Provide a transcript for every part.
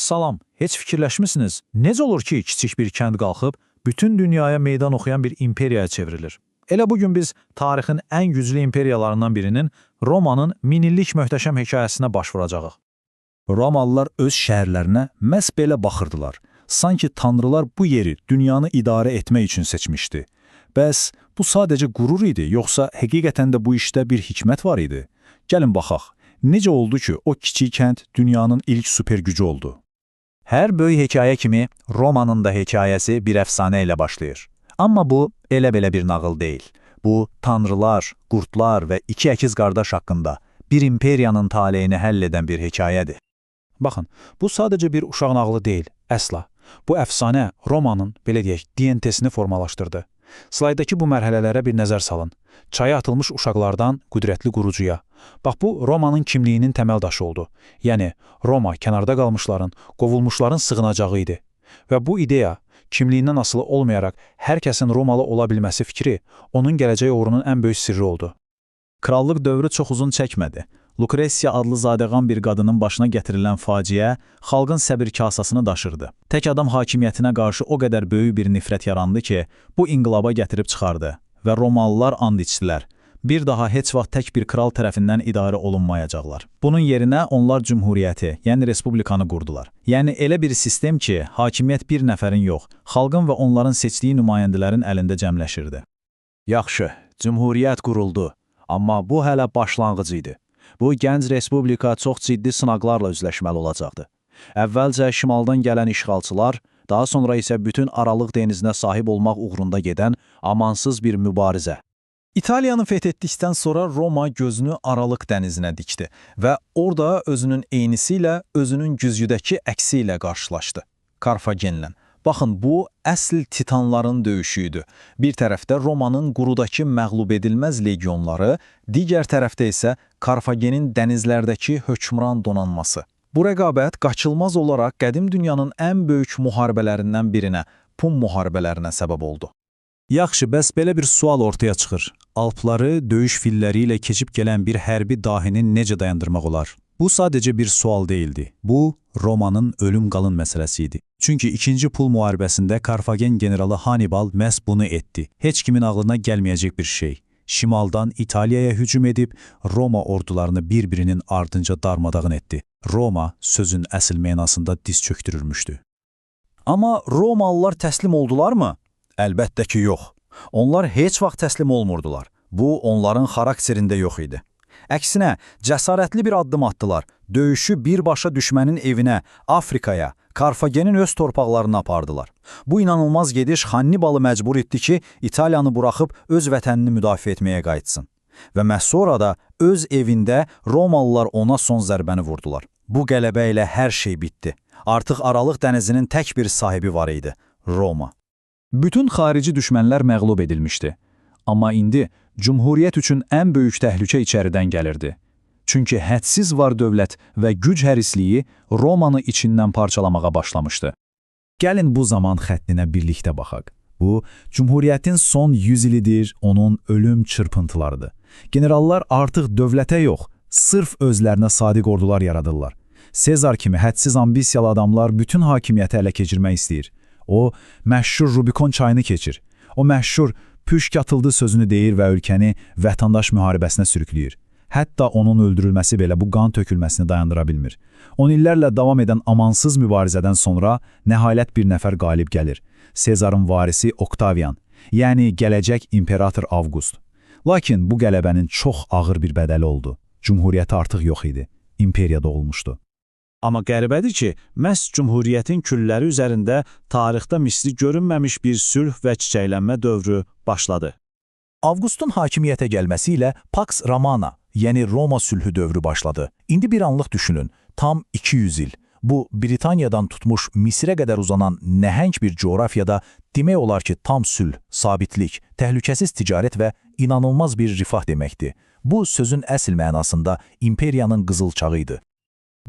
Salam, heç fikirləşmisiniz? Necə olur ki, kiçik bir kənd qalxıb, bütün dünyaya meydan oxuyan bir imperiyaya çevrilir? Elə bugün biz tarixin ən güclü imperiyalarından birinin Romanın minillik möhtəşəm hekayəsinə baş vuracağıq. Romalılar öz şəhərlərinə məhz belə baxırdılar. Sanki tanrılar bu yeri dünyanı idarə etmək üçün seçmişdi. Bəs bu sadəcə qürur idi, yoxsa həqiqətən də bu işdə bir hikmət var idi? Gəlin baxaq, necə oldu ki, o kiçik kənd dünyanın ilk süper gücü oldu? Hər böyük hekayə kimi Romanın da hekayəsi bir əfsanə ilə başlayır. Amma bu elə-belə bir nağıl deyil. Bu, tanrılar, qurtlar və iki əkiz qardaş haqqında bir imperiyanın taleyini həll edən bir hekayədir. Baxın, bu sadəcə bir uşaq nağılı deyil, əsla. Bu əfsanə Romanın, belə deyək, DNT-sini formalaşdırdı. Slaydakı bu mərhələlərə bir nəzər salın. Çaya atılmış uşaqlardan qüdrətli qurucuya. Bax, bu Romanın kimliyinin təməl daşı oldu. Yəni, Roma kənarda qalmışların, qovulmuşların sığınacağı idi. Və bu ideya, kimliyindən asılı olmayaraq hər kəsin Romalı ola bilməsi fikri, onun gələcək uğrunun ən böyük sirri oldu. Krallıq dövrü çox uzun çəkmədi. Lukresiya adlı zadəğan bir qadının başına gətirilən faciə xalqın səbir kasasını daşırdı. Tək adam hakimiyyətinə qarşı o qədər böyük bir nifrət yarandı ki, bu inqilaba gətirib çıxardı və Romalılar and içdilər. Bir daha heç vaxt tək bir kral tərəfindən idarə olunmayacaqlar. Bunun yerinə onlar cümhuriyyəti, yəni respublikanı qurdular. Yəni elə bir sistem ki, hakimiyyət bir nəfərin yox, xalqın və onların seçdiyi nümayəndələrin əlində cəmləşirdi. Yaxşı, cümhuriyyət quruldu, amma bu hələ başlanğıc idi. Bu gənc respublika çox ciddi sınaqlarla üzləşməli olacaqdı. Əvvəlcə şimaldan gələn işğalçılar, daha sonra isə bütün Aralıq dənizinə sahib olmaq uğrunda gedən amansız bir mübarizə. İtaliyanı fəth etdikdən sonra Roma gözünü Aralıq dənizinə dikdi və orada özünün eynisi ilə, özünün güzgüdəki əksi ilə qarşılaşdı. Karfagenlə. Baxın, bu əsl titanların döyüşü idi. Bir tərəfdə Romanın qurudakı məğlub edilməz legionları, digər tərəfdə isə Karfagenin dənizlərdəki hökmran donanması. Bu rəqabət qaçılmaz olaraq qədim dünyanın ən böyük müharibələrindən birinə, Pun müharibələrinə səbəb oldu. Yaxşı, bəs belə bir sual ortaya çıxır. Alpları döyüş filləri ilə keçib gələn bir hərbi dahinin necə dayandırmaq olar? Bu sadəcə bir sual deyildi. Bu, Romanın ölüm qalın məsələsi idi. Çünki 2-ci Pul müharibəsində Karfagen generalı Hannibal məhz bunu etdi. Heç kimin ağlına gəlməyəcək bir şey. Şimaldan İtaliyaya hücum edib, Roma ordularını bir-birinin ardınca darmadağın etdi. Roma sözün əsl mənasında diz çöktürülmüşdü. Amma Romalılar təslim oldularmı? Əlbəttə ki, yox. Onlar heç vaxt təslim olmurdular. Bu, onların xarakterində yox idi. Əksinə, cəsarətli bir addım atdılar. Döyüşü birbaşa düşmənin evinə, Afrikaya, Karfagenin öz torpaqlarına apardılar. Bu inanılmaz gediş Hannibalı məcbur etdi ki, İtaliyanı buraxıb öz vətənini müdafiə etməyə qayıtsın. Və məhz sonra da öz evində Romalılar ona son zərbəni vurdular. Bu qələbə ilə hər şey bitdi. Artıq Aralıq dənizinin tək bir sahibi var idi, Roma. Bütün xarici düşmənlər məğlub edilmişdi. Amma indi Cümhuriyyət üçün ən böyük təhlükə içəridən gəlirdi. Çünki hədsiz var dövlət və güc hərisliyi Romanı içindən parçalamağa başlamışdı. Gəlin bu zaman xəttinə birlikdə baxaq. Bu, Cümhuriyyətin son 100 ilidir, onun ölüm çırpıntılarıdır. Generallar artıq dövlətə yox, sırf özlərinə sadiq ordular yaradırlar. Sezar kimi hədsiz ambisiyalı adamlar bütün hakimiyyəti ələ keçirmək istəyir. O, məşhur Rubikon çayını keçir. O məşhur püşk atıldı sözünü deyir və ölkəni vətəndaş müharibəsinə sürükləyir. Hətta onun öldürülməsi belə bu qan tökülməsini dayandıra bilmir. 10 illərlə davam edən amansız mübarizədən sonra nəhayət bir nəfər qalib gəlir. Sezarın varisi Oktavian, yəni gələcək imperator Avqust. Lakin bu qələbənin çox ağır bir bədəli oldu. Cümhuriyyət artıq yox idi, imperiya doğulmuşdu. Amma qəribədir ki, məhz Cümhuriyyətin külləri üzərində tarixdə misli görünməmiş bir sülh və çiçəklənmə dövrü başladı. Avqustun hakimiyyətə gəlməsi ilə Pax Romana, yəni Roma sülhü dövrü başladı. İndi bir anlıq düşünün, tam 200 il. Bu, Britaniyadan tutmuş Misirə qədər uzanan nəhəng bir coğrafiyada demək olar ki, tam sülh, sabitlik, təhlükəsiz ticarət və inanılmaz bir rifah deməkdir. Bu, sözün əsl mənasında imperiyanın qızıl çağı idi.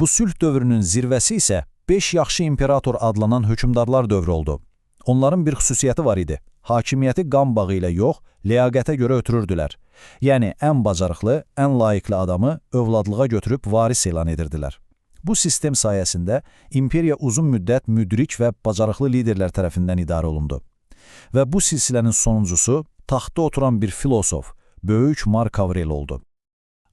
Bu sülh dövrünün zirvəsi isə 5 yaxşı imperator adlanan hökümdarlar dövrü oldu. Onların bir xüsusiyyəti var idi. Hakimiyyəti qan bağı ilə yox, ləyaqətə görə ötürürdülər. Yəni, ən bacarıqlı, ən layiqli adamı övladlığa götürüb varis elan edirdilər. Bu sistem sayəsində imperiya uzun müddət müdrik və bacarıqlı liderlər tərəfindən idarə olundu. Və bu silsilənin sonuncusu taxtda oturan bir filosof, böyük Mark Avrel oldu.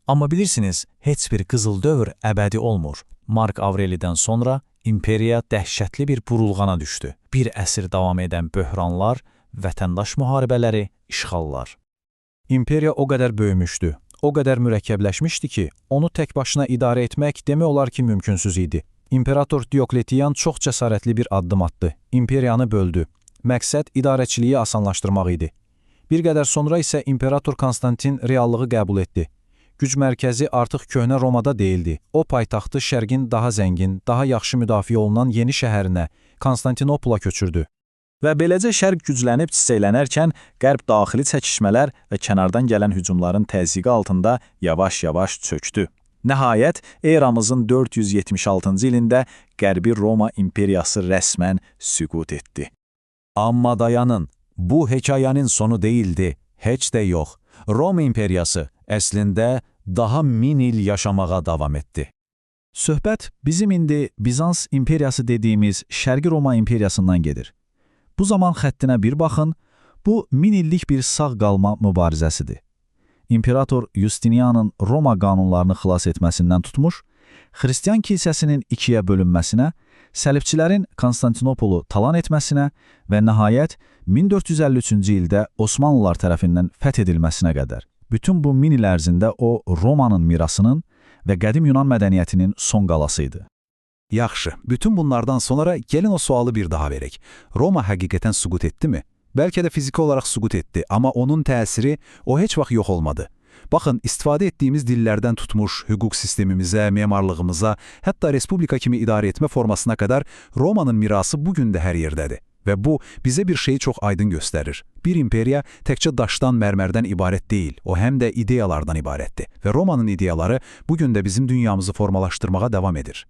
Amma bilirsiniz, heç bir qızıl dövr əbədi olmur. Mark Avrelidən sonra imperiya dəhşətli bir burulğana düşdü. Bir əsr davam edən böhranlar, vətəndaş müharibələri, işğallar. İmperiya o qədər böyümüşdü, o qədər mürəkkəbləşmişdi ki, onu tək başına idarə etmək demək olar ki, mümkünsüz idi. İmperator Diokletian çox cəsarətli bir addım atdı, imperiyanı böldü. Məqsəd idarəçiliyi asanlaşdırmaq idi. Bir qədər sonra isə İmperator Konstantin reallığı qəbul etdi. Güc mərkəzi artıq köhnə Romada deyildi. O paytaxtı şərqin daha zəngin, daha yaxşı müdafiə olunan yeni şəhərinə, Konstantinopla köçürdü. Və beləcə şərq güclənib çiçəklənərkən qərb daxili çəkişmələr və kənardan gələn hücumların təzyiqi altında yavaş-yavaş çökdü. Nəhayət, eramızın 476-cı ilində Qərbi Roma imperiyası rəsmən süqut etdi. Amma dayanın, bu hekayənin sonu değildi, heç də yox. Roma imperiyası əslində daha 1000 il yaşamağa davam etdi. Söhbət bizim indi Bizans imperiyası dediyimiz Şərqi Roma imperiyasından gedir. Bu zaman xəttinə bir baxın, bu 1000 illik bir sağ qalma mübarizəsidir. İmperator Justinianın Roma qanunlarını xilas etməsindən tutmuş, Xristian kilsəsinin ikiyə bölünməsinə, Səlibçilərin Konstantinopolu talan etməsinə və nəhayət 1453-cü ildə Osmanlılar tərəfindən fəth edilməsinə qədər. Bütün bu 1000 il ərzində o Romanın mirasının və qədim Yunan mədəniyyətinin son qalası idi. Yaxşı, bütün bunlardan sonra gəlin o sualı bir daha verək. Roma həqiqətən süqut etdimi? Bəlkə də fiziki olaraq süqut etdi, amma onun təsiri o heç vaxt yox olmadı. Baxın, istifadə etdiyimiz dillərdən tutmuş hüquq sistemimizə, memarlığımıza, hətta respublika kimi idarə etmə formasına qədər Romanın mirası bugün də hər yerdədir. Və bu, bizə bir şeyi çox aydın göstərir. Bir imperiya təkcə daşdan, mərmərdən ibarət deyil, o həm də ideyalardan ibarətdir. Və Romanın ideyaları bugün də bizim dünyamızı formalaşdırmağa davam edir.